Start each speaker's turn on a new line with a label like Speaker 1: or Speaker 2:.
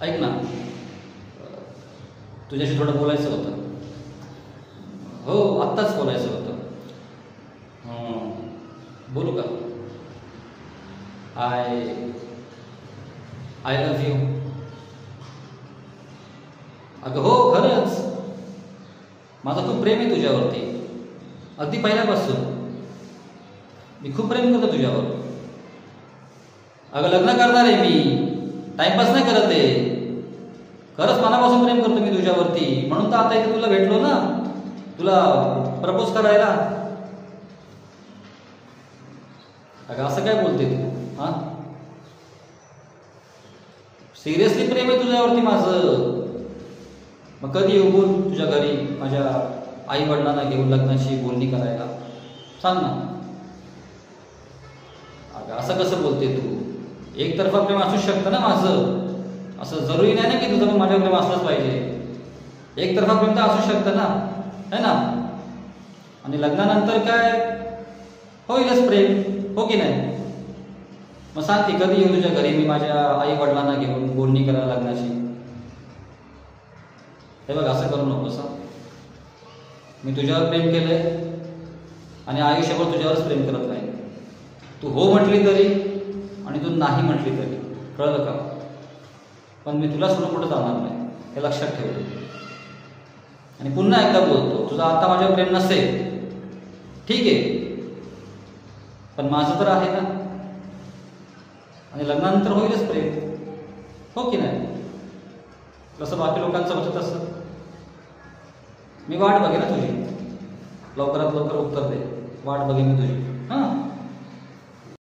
Speaker 1: ऐक ना, तुझ्याशी थोडं बोलायचं होतं. हो, आत्ताच बोलायचं होतं. बोलू का? I love you. अगं हो, खरंच माझं खूप प्रेम आहे तुझ्यावरती. अगदी पहिल्यापासून मी खूप प्रेम करतो तुझ्यावर. अगं लग्न करणार आहे मी, टाइमपास नाही करत आहे. खरंच मनापासून प्रेम करतो मी तुझ्यावरती. म्हणून तर आता इथे तुला भेटलो ना, तुला प्रपोज करायला. अगं असं काय बोलते तू? हां, सिरियसली प्रेम आहे तुझ्यावरती माझं. मग कधी येऊ बोल तुझ्या घरी, माझ्या आई वडिलांना घेऊन लग्नाची बोलणी करायला? सांग ना. अगं असं कसं बोलते तू? एकतर्फा प्रेम असू शकतं ना माझं. असं जरुरी नाही ना की तुझं पण माझ्या प्रेम असलंच पाहिजे. एकतर्फा प्रेम तर असू शकतं ना, है ना? आणि लग्नानंतर काय होईलच प्रेम, हो की नाही? मग सांग की कधी येऊ तुझ्या घरी मी माझ्या आई वडिलांना घेऊन बोलणी करायला लग्नाची? हे बघ, असं करू नकोस. मी तुझ्यावर प्रेम केलंय आणि आयुष्यभर तुझ्यावरच प्रेम करत नाही. तू हो म्हटली तरी आणि तू नाही म्हटली तरी, कळलं का? पण मी तुला सोडून कुठं जाणार नाही, हे लक्षात ठेवतो. आणि पुन्हा एकदा बोलतो, तुझं आता माझ्यावर प्रेम नसेल ठीक आहे, पण माझं तर आहे ना. आणि लग्नानंतर होईलच प्रेम, हो की नाही? कसं बाकी लोकांचं होतं तसं. मी वाट बघेन ना तुझी, लवकरात लवकर उत्तर दे. वाट बघेन मी तुझी. हां.